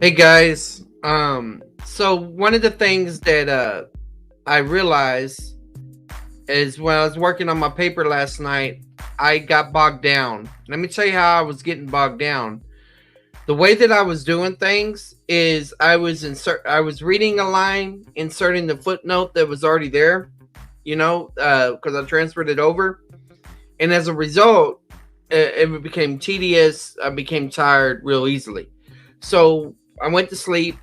Hey guys, so one of the things that I realized is when I was working on my paper last night, I got bogged down. Let me tell you how I was getting bogged down. The way that I was doing things is I was reading a line, inserting the footnote that was already there, because I transferred it over, and as a result, it became tedious. I became tired real easily, so I went to sleep.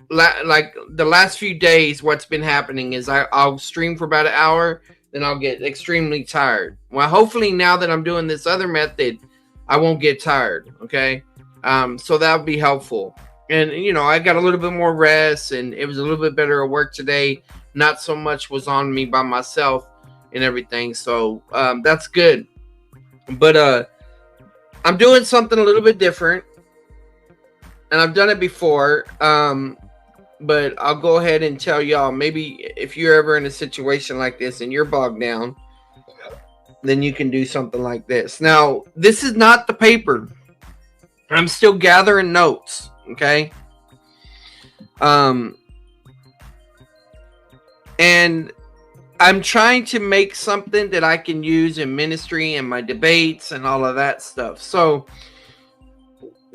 Like the last few days, what's been happening is I'll stream for about an hour, then I'll get extremely tired. Well, hopefully now that I'm doing this other method, I won't get tired. Okay, so that would be helpful. And I got a little bit more rest, and it was a little bit better at work today. Not so much was on me by myself and everything, so that's good. But I'm doing something a little bit different, and I've done it before. But I'll go ahead and tell y'all, maybe if you're ever in a situation like this and you're bogged down, then you can do something like this. Now, this is not the paper. I'm still gathering notes, okay? Um and I'm trying to make something that I can use in ministry and my debates and all of that stuff. So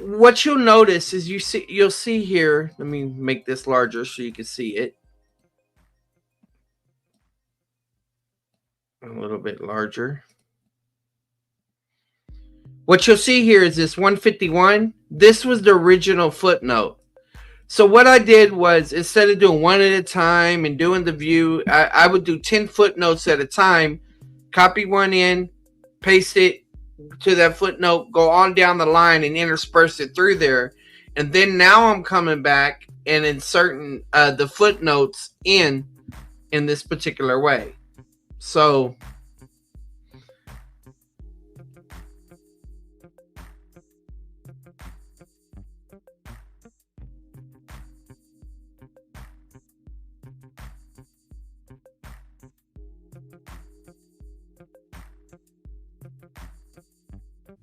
what you'll notice is you'll see here, let me make this larger so you can see it. A little bit larger. What you'll see here is this 151. This was the original footnote. So what I did was, instead of doing one at a time and doing the view, I would do 10 footnotes at a time, copy one in, paste it to that footnote, go on down the line and intersperse it through there. And then now I'm coming back and inserting the footnotes in this particular way. So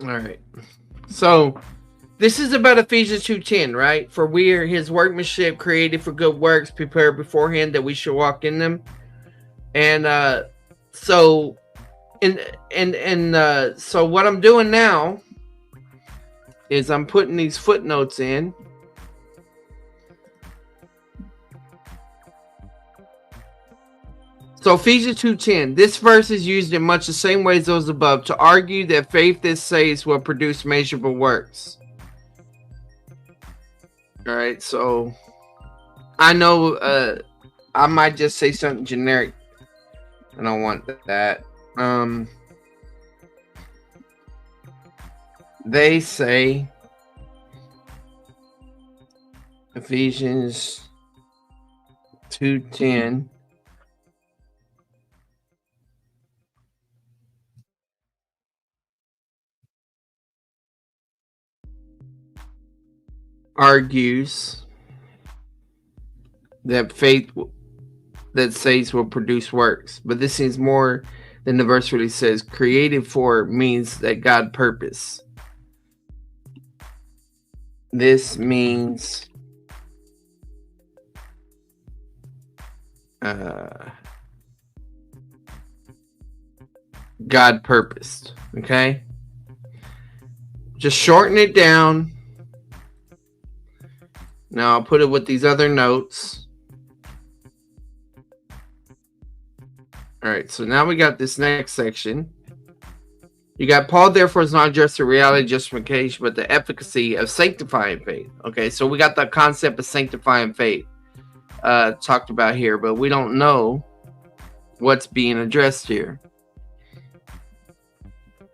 all right. So this is about Ephesians 2:10, right? For we are his workmanship, created for good works, prepared beforehand that we should walk in them. And so so what I'm doing now is I'm putting these footnotes in. So Ephesians 2:10, this verse is used in much the same way as those above to argue that faith that saves will produce measurable works. All right, so I know I might just say something generic. I don't want that. They say Ephesians 2:10 argues that faith that saves will produce works. But this seems more than the verse really says. Created for means that God purpose. This means God purposed. Okay? Just shorten it down. Now I'll put it with these other notes. All right, so now we got this next section. You got Paul, therefore, is not just a reality justification, but the efficacy of sanctifying faith. Okay, so we got the concept of sanctifying faith talked about here, but we don't know what's being addressed here.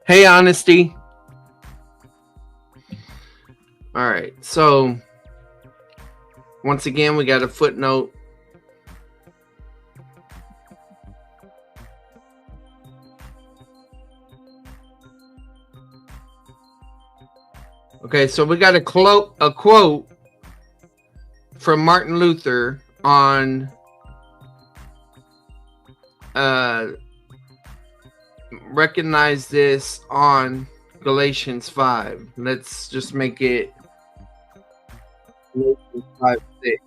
Hey, honesty. All right, so once again, we got a footnote. Okay, so we got a quote from Martin Luther on recognize this on Galatians 5. Let's just make it Galatians 5:6.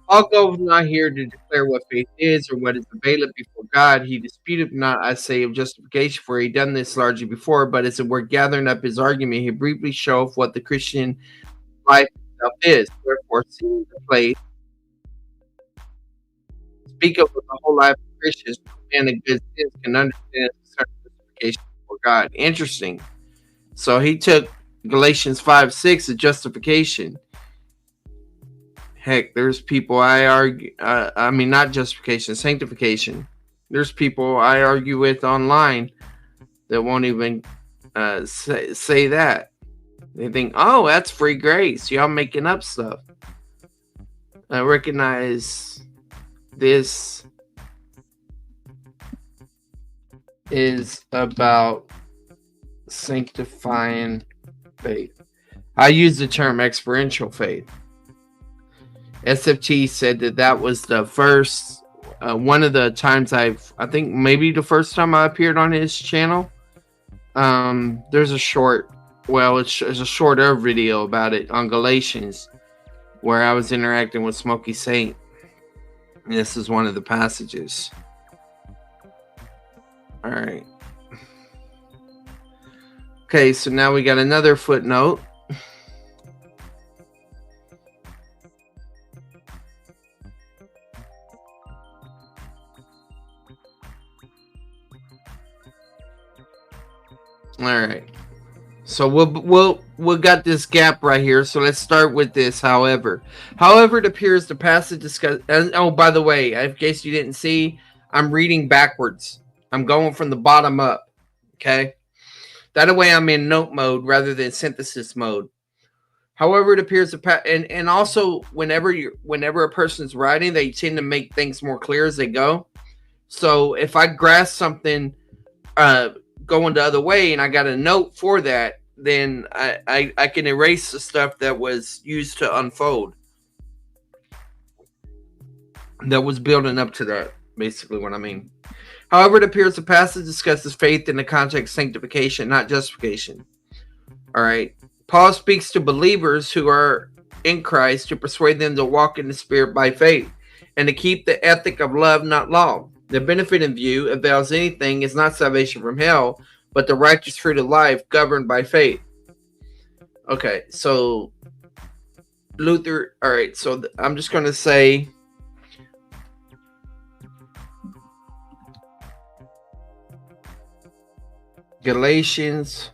Paul goes not here to declare what faith is or what is available before God. He disputed not, I say, of justification, for he done this largely before, but as it were gathering up his argument, he briefly showeth what the Christian life itself is. Wherefore, seeing the place, speak of what the whole life of Christians, man of good sense can understand concerning justification before God. Interesting. So he took Galatians 5:6 as justification. Heck, there's people I argue, I mean, not justification, sanctification. There's people I argue with online that won't even say that. They think, oh, that's free grace. Y'all making up stuff. I recognize this is about sanctifying faith. I use the term experiential faith. SFT said that was the first, one of the times I think maybe the first time I appeared on his channel. There's a short, well, it's a shorter video about it on Galatians where I was interacting with Smokey Saint. And this is one of the passages. All right. Okay, so now we got another footnote. All right. So we'll got this gap right here. So let's start with this. However, it appears the passage discuss. And oh, by the way, in case you didn't see, I'm reading backwards. I'm going from the bottom up. Okay. That way, I'm in note mode rather than synthesis mode. However, it appears the and also whenever a person's writing, they tend to make things more clear as they go. So if I grasp something, going the other way and I got a note for that, then I can erase the stuff that was used to unfold, that was building up to that, basically what I mean. However, it appears the passage discusses faith in the context of sanctification, not justification. All right. Paul speaks to believers who are in Christ to persuade them to walk in the Spirit by faith and to keep the ethic of love, not law. The benefit in view, if avails anything, is not salvation from hell, but the righteous fruit of life governed by faith. Okay, so Luther, all right, so I'm just going to say Galatians.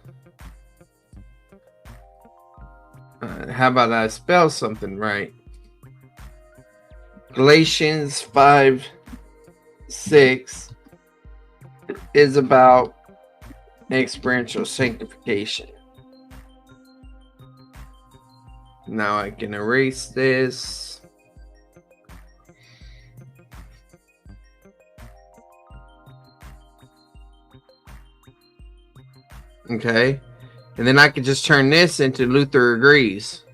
How about I spell something right? Galatians 5:6 is about experiential sanctification. Now I can erase this. Okay. And then I can just turn this into Luther agrees.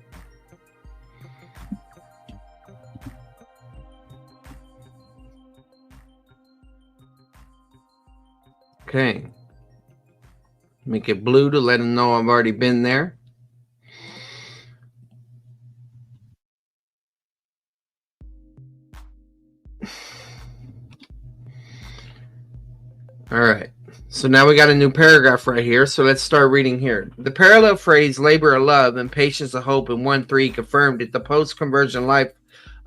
Okay. Make it blue to let them know I've already been there. All right. So now we got a new paragraph right here. So let's start reading here. The parallel phrase labor of love and patience of hope in 1:3 confirmed that the post-conversion life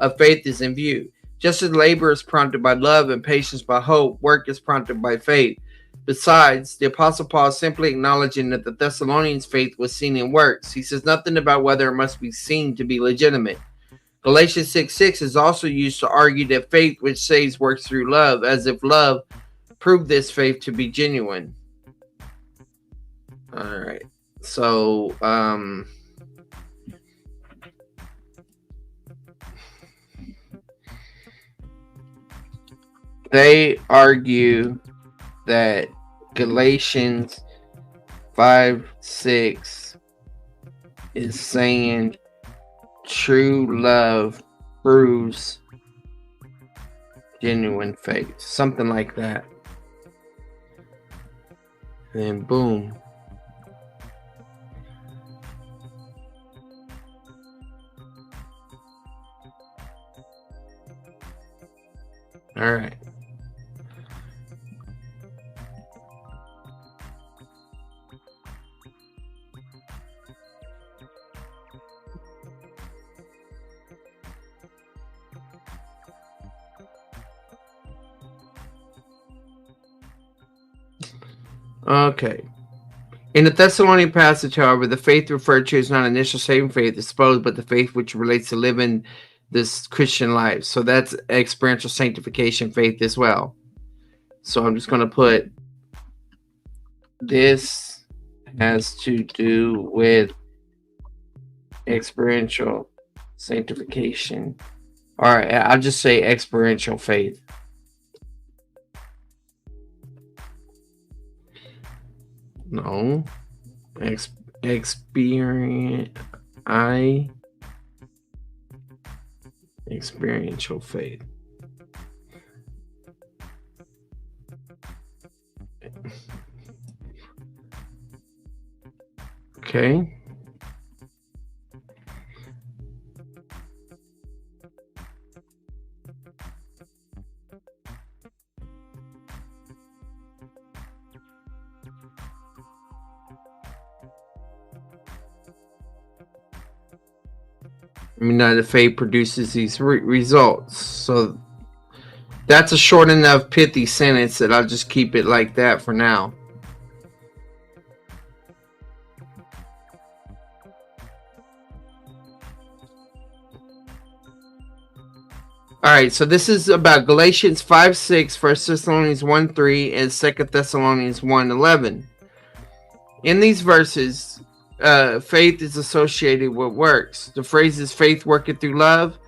of faith is in view. Just as labor is prompted by love and patience by hope, work is prompted by faith. Besides, the Apostle Paul is simply acknowledging that the Thessalonians' faith was seen in works. He says nothing about whether it must be seen to be legitimate. Galatians 6:6 is also used to argue that faith which saves works through love, as if love proved this faith to be genuine. All right. So, they argue that Galatians 5:6 is saying true love proves genuine faith, something like that. And boom. All right. Okay. In the Thessalonian passage, however, the faith referred to is not initial saving faith, I suppose, but the faith which relates to living this Christian life. So that's experiential sanctification faith as well. So I'm just going to put this has to do with experiential sanctification. All right, I'll just say experiential faith. No. Experiential faith. Okay. I mean, the faith produces these results. So that's a short enough, pithy sentence that I'll just keep it like that for now. All right, so this is about Galatians 5:6, 1 Thessalonians 1:3, and 2 Thessalonians 1:11. In these verses, faith is associated with works. The phrases faith worketh through love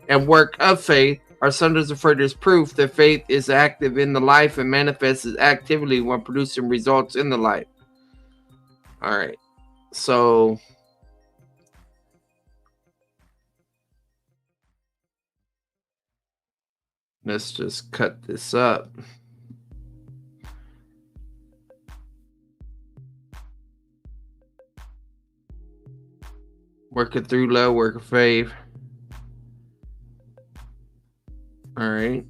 and work of faith are sometimes referred to as proof that faith is active in the life and manifests as activity when producing results in the life. All right, so let's just cut this up. Working through love, work of faith. All right.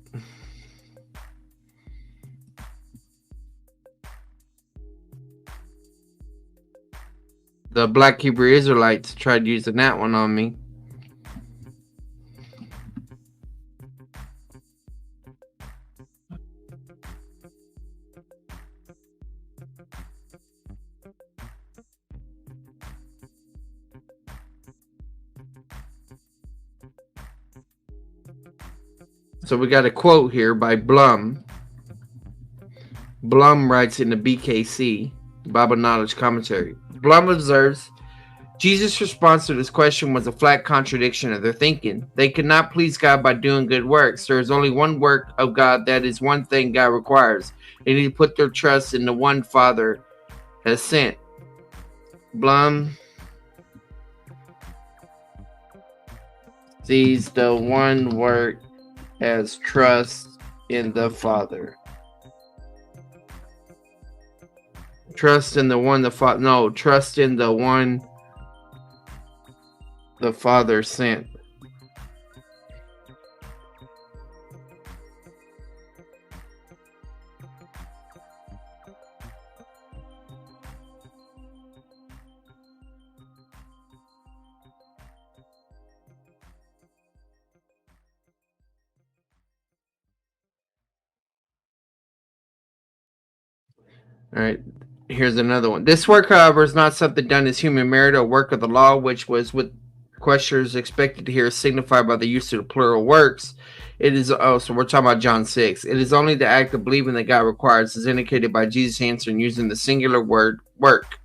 The Black Hebrew Israelites tried using that one on me. So we got a quote here by Blum. Blum writes in the BKC, Bible Knowledge Commentary. Blum observes, Jesus' response to this question was a flat contradiction of their thinking. They could not please God by doing good works. There is only one work of God, that is one thing God requires. They need to put their trust in the one Father has sent. Blum sees the one work as trust in the Father. Trust in the one the Father. No, trust in the one the Father sent. All right, here's another one. This work, however, is not something done as human merit or work of the law, which was what questioners expected to hear signified by the use of the plural works. It is, so we're talking about John 6. It is only the act of believing that God requires, as indicated by Jesus' answer using the singular word work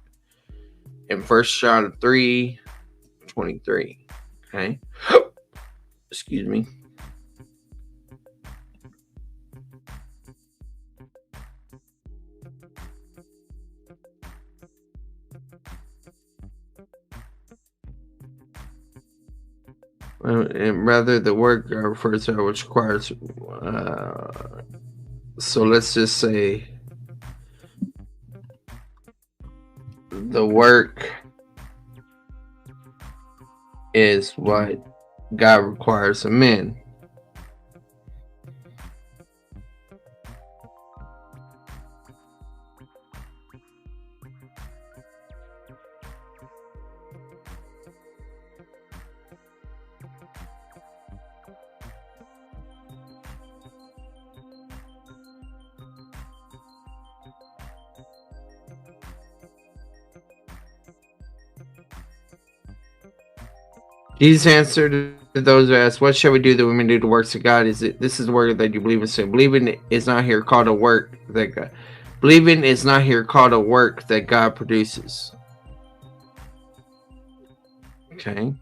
in 1 John 3:23. Okay. Excuse me. And rather the work refers to which requires, so let's just say the work is what God requires of men. Jesus answered to those who asked, "What shall we do that we may do the works of God? Is it this is the word that you believe in? So believing is not here called a work that God, believing is not here called a work that God produces." Okay.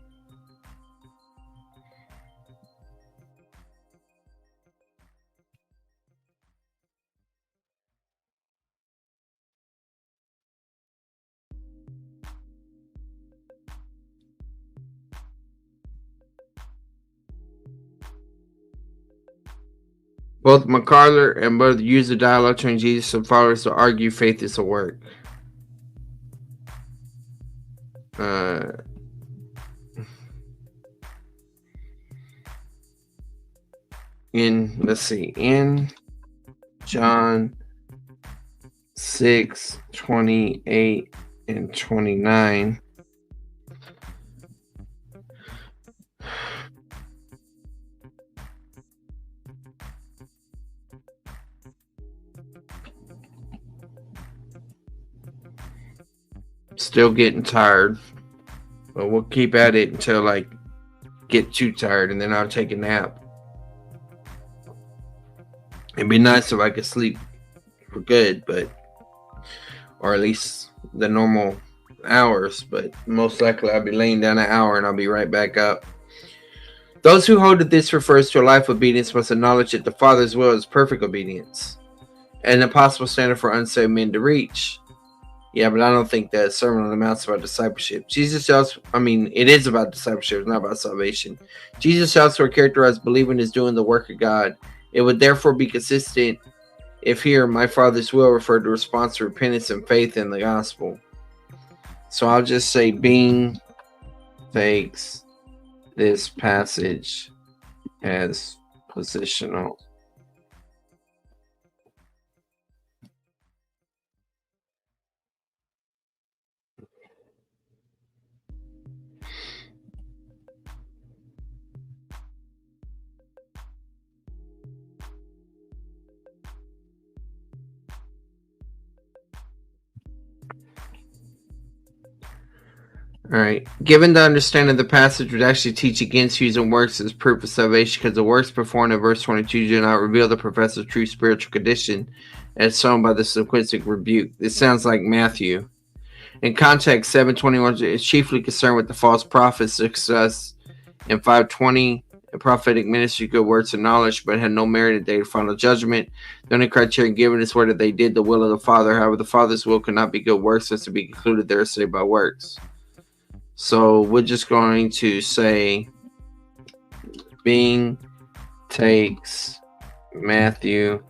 Both MacArthur and both use the dialogue between Jesus and followers to argue faith is a work. Uh, let's see, in John 6:28 and 29. Still getting tired, but we'll keep at it until I get too tired, and then I'll take a nap. It'd be nice if I could sleep for good, but or at least the normal hours, but most likely I'll be laying down an hour and I'll be right back up. Those who hold that this refers to a life of obedience must acknowledge that the Father's will is perfect obedience, an impossible standard for unsaved men to reach. Yeah, but I don't think that Sermon on the Mount is about discipleship. Jesus tells, it is about discipleship, it's not about salvation. Jesus shouts for characterized believing is doing the work of God. It would therefore be consistent if here, my Father's will referred to response to repentance and faith in the gospel. So I'll just say Bing takes this passage as positional. All right. Given the understanding of the passage would actually teach against using works as proof of salvation, because the works performed in verse 22 do not reveal the professor's true spiritual condition, as shown by the sequentic rebuke. This sounds like Matthew. In context, 7:21 is chiefly concerned with the false prophets discussed in 5:20. A prophetic ministry, good words and knowledge, but had no merit at the day of final judgment. The only criterion given is whether they did the will of the Father. However, the Father's will could not be good works, as to be concluded there saved by works. So we're just going to say Bing takes Matthew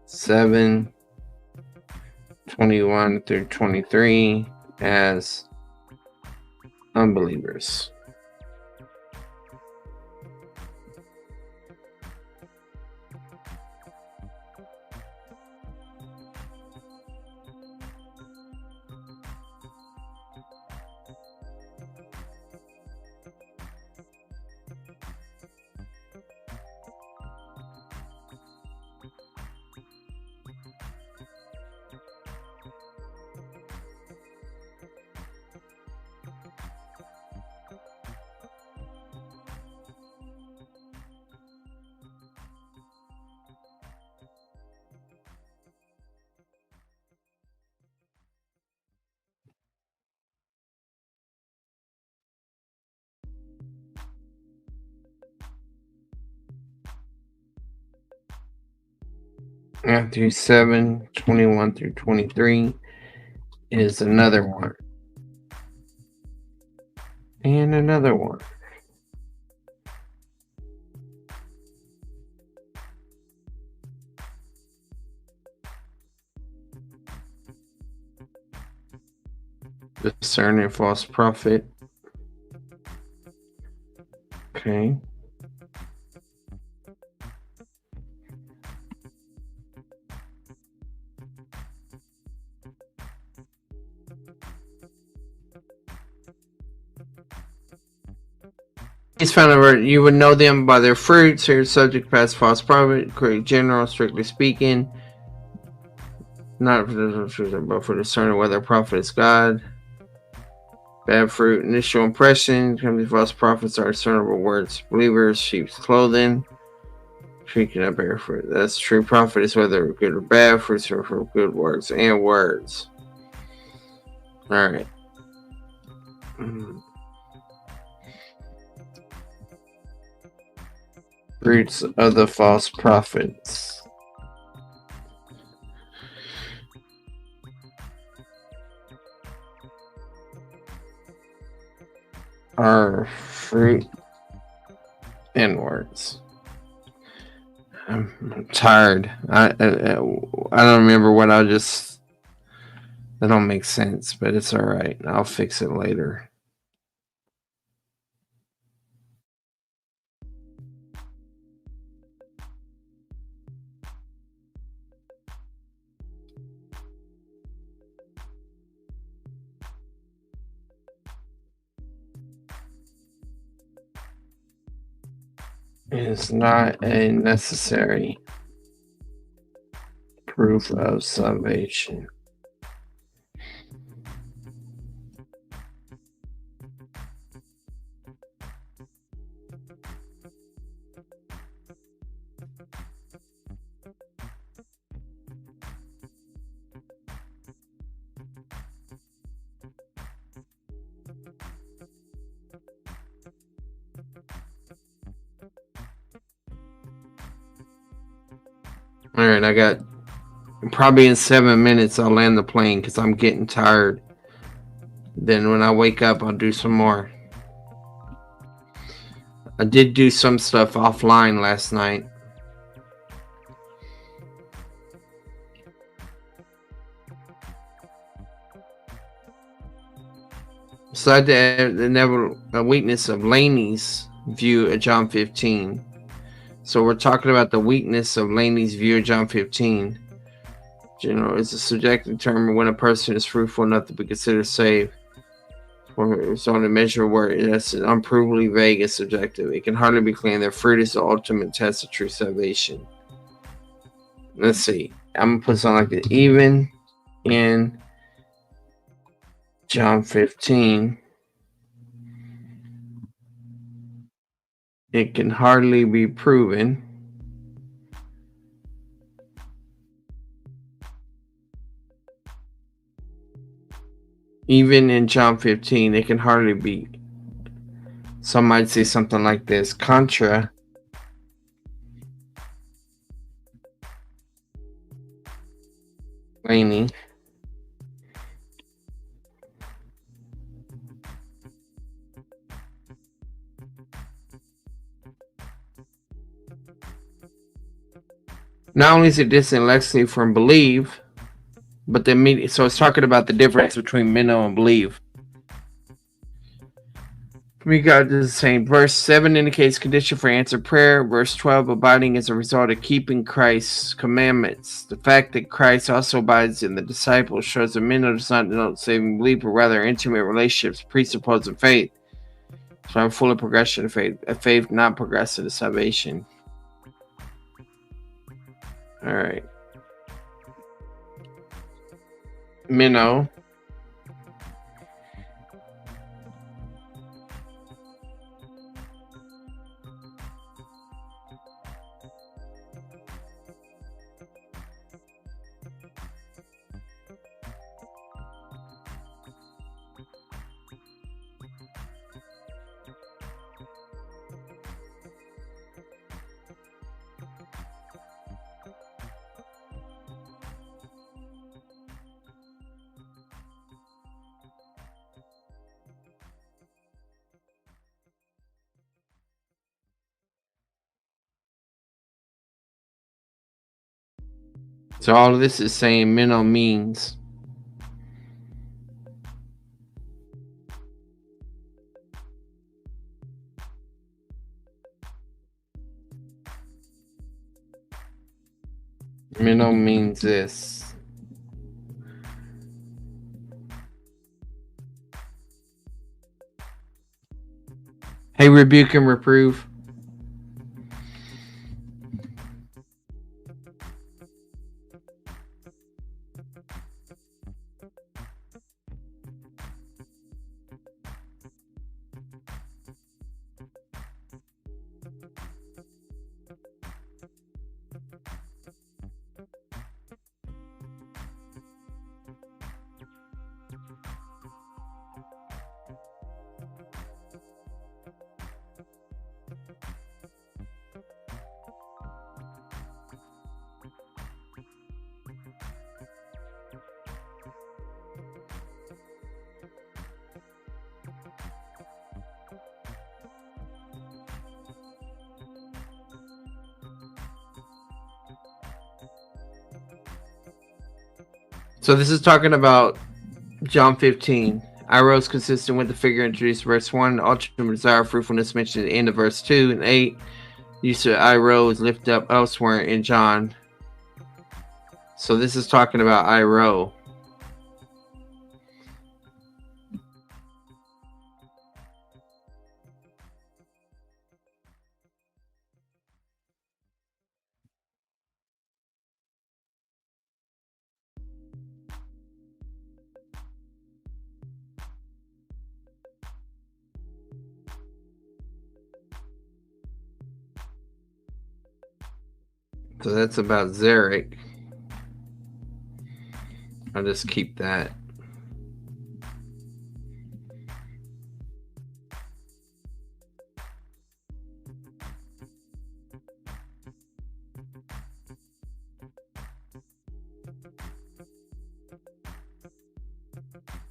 7:21 through 23 as unbelievers. Matthew 7:21 through 23 is another one. And another one. Discerning false prophet. Okay. He's found over. You would know them by their fruits. Here, subject past false prophet, correct general, strictly speaking. Not for the but for discerning whether a prophet is God. Bad fruit. Initial impression. Company false prophets are discernible words. Believers, sheep's clothing. Speaking of bad fruit. That's true prophet is whether good or bad. Fruits are for good works and words. Alright. Fruits of the false prophets are fruit and words. I'm tired. I don't remember what I just. That don't make sense, but it's all right. I'll fix it later. It's not a necessary proof of salvation. All right, I got probably in 7 minutes I'll land the plane because I'm getting tired. Then when I wake up, I'll do some more. I did do some stuff offline last night. So the weakness of Laney's view of John 15. So we're talking about the weakness of Laney's view of John 15. General is a subjective term when a person is fruitful enough to be considered saved. It's on a measure where it's unprovably vague and subjective. It can hardly be claimed that fruit is the ultimate test of true salvation. Let's see. I'm gonna put something like this. Even in John 15, it can hardly be proven even in John 15, it can hardly be. Some might say something like this. Contra Laney. Not only is it distant intellectually from believe, but so it's talking about the difference between minnow and believe. We got the same. Verse 7 indicates condition for answered prayer. Verse 12, abiding as a result of keeping Christ's commandments. The fact that Christ also abides in the disciples shows that minnow does not denote saving belief, but rather intimate relationships presupposing faith. So I'm full of progression of faith. A faith not progressive to salvation. All right. Minnow. So all of this is saying minnow means. Minnow means this. Hey, rebuke and reprove. So this is talking about John 15. I rose consistent with the figure introduced verse 1. Ultimate desire, fruitfulness mentioned at the end of verse 2 and 8. Use of I rose lift up elsewhere in John. So this is talking about I row. So that's about Zarek. I'll just keep that.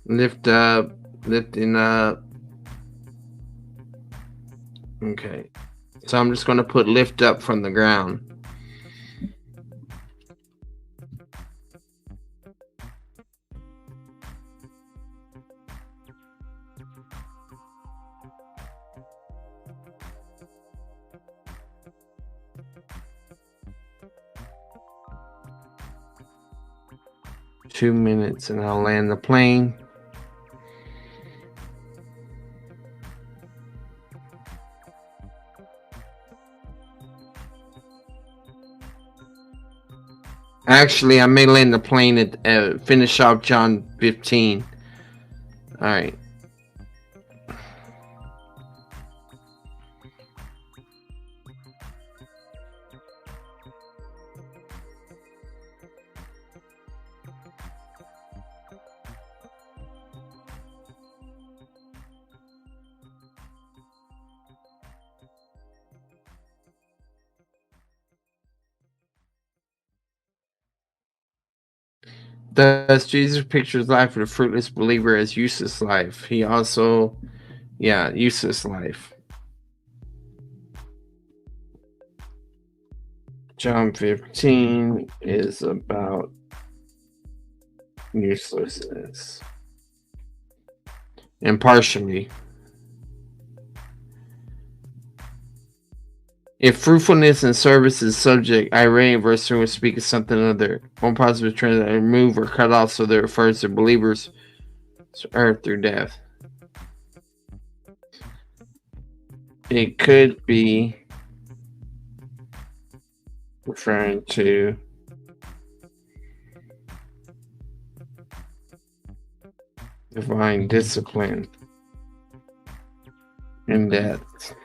Lift up, lifting up. Okay. So I'm just going to put lift up from the ground. Two minutes and I'll land the plane. Actually, I may land the plane at finish off John 15. All right. Thus, Jesus pictures life of the fruitless believer as useless life. He also, useless life. John 15 is about uselessness. Impartially. If fruitfulness and service is subject, irate verse 3 would speak of something other. One positive trend that remove or cut off, so that it refers to believers earth through death. It could be referring to divine discipline and death.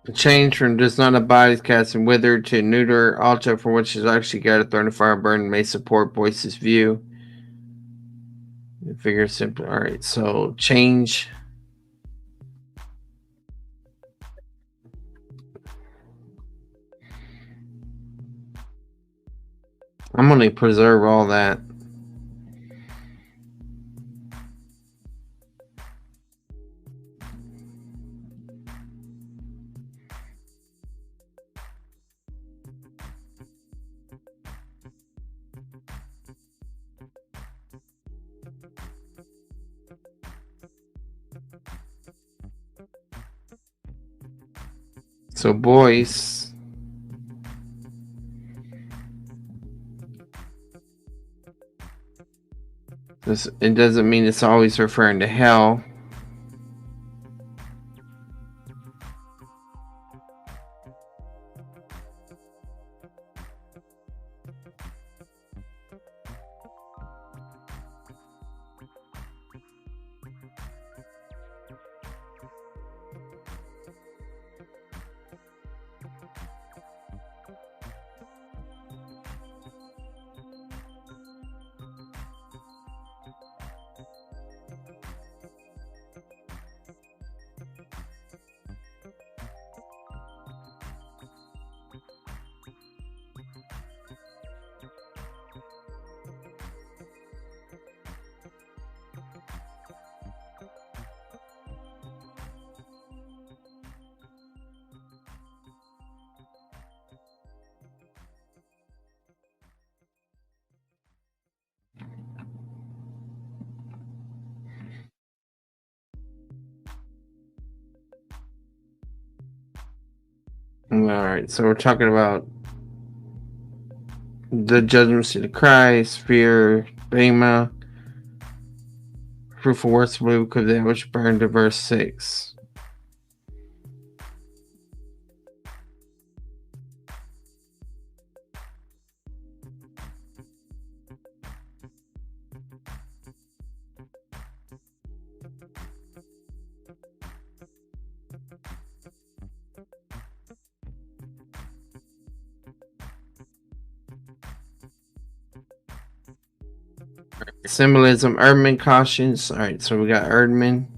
The change from does not abide is cast and withered to neuter altar for which is actually got a thrown of fire burn may support Boyce's view. The figure simply. Alright, so change. I'm gonna preserve all that. So Boyce it doesn't mean it's always referring to hell. All right, so we're talking about the judgment seat of Christ, fear, Bema, fruitful works to believe because that which burned to verse 6. Symbolism, Erdman cautions. All right, so we got Erdman.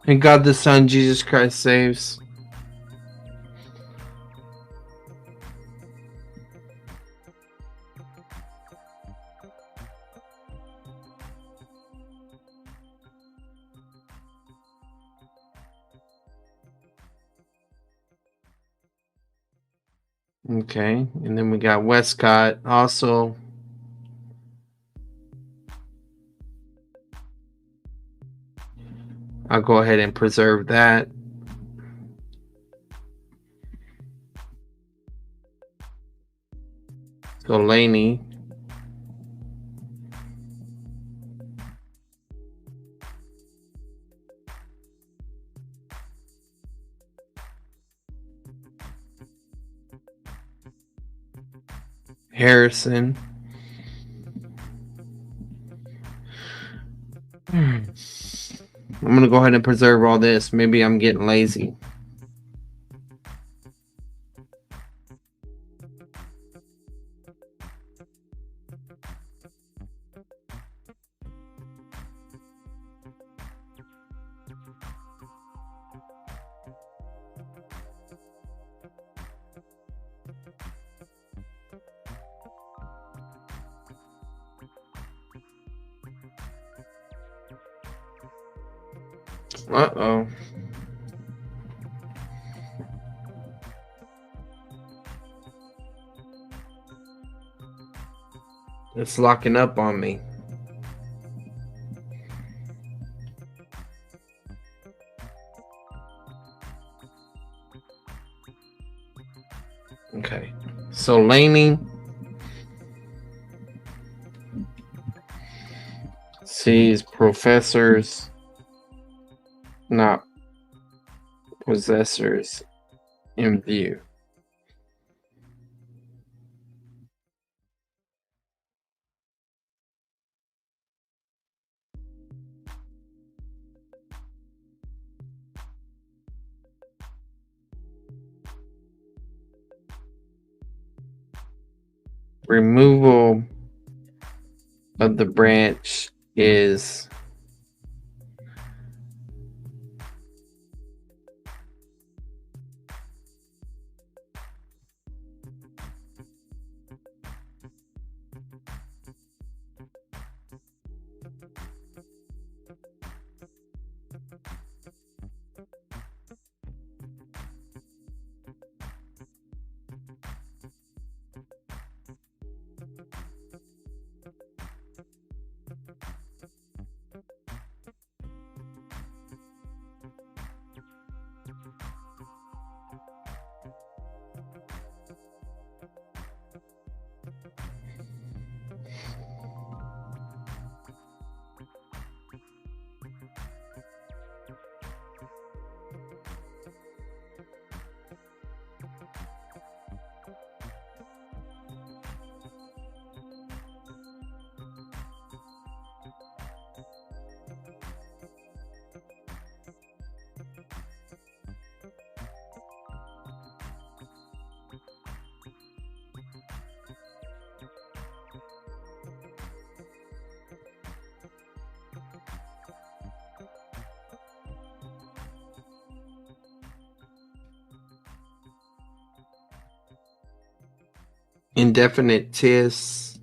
And God the Son, Jesus Christ saves. Okay, and then we got Westcott also. I'll go ahead and preserve that. So Laney. Harrison. I'm going to go ahead and preserve all this. Maybe I'm getting lazy. Uh-oh. It's locking up on me. Okay. So Laney. Sees professors, not possessors, in view. Removal of the branch is Indefinite tis.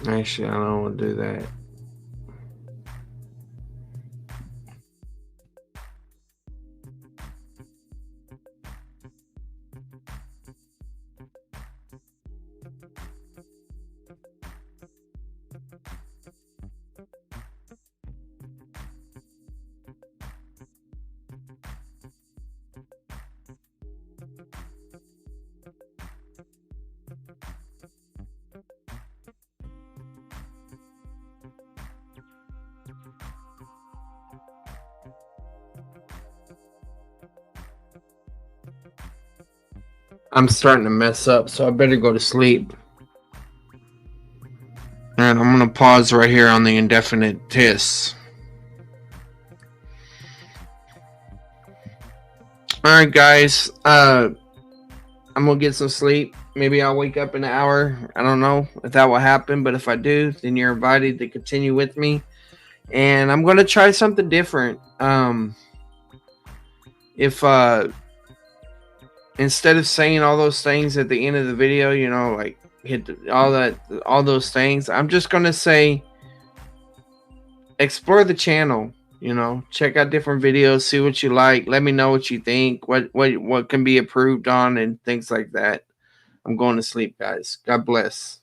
Actually, I don't want to do that. I'm starting to mess up, so I better go to sleep. And I'm going to pause right here on the indefinite tis. Alright, guys. I'm going to get some sleep. Maybe I'll wake up in an hour. I don't know if that will happen, but if I do, then you're invited to continue with me. And I'm going to try something different. If instead of saying all those things at the end of the video, you know, like all those things, I'm just gonna say explore the channel. You know, check out different videos, see what you like. Let me know what you think, what can be improved on, and things like that. I'm going to sleep, guys. God bless.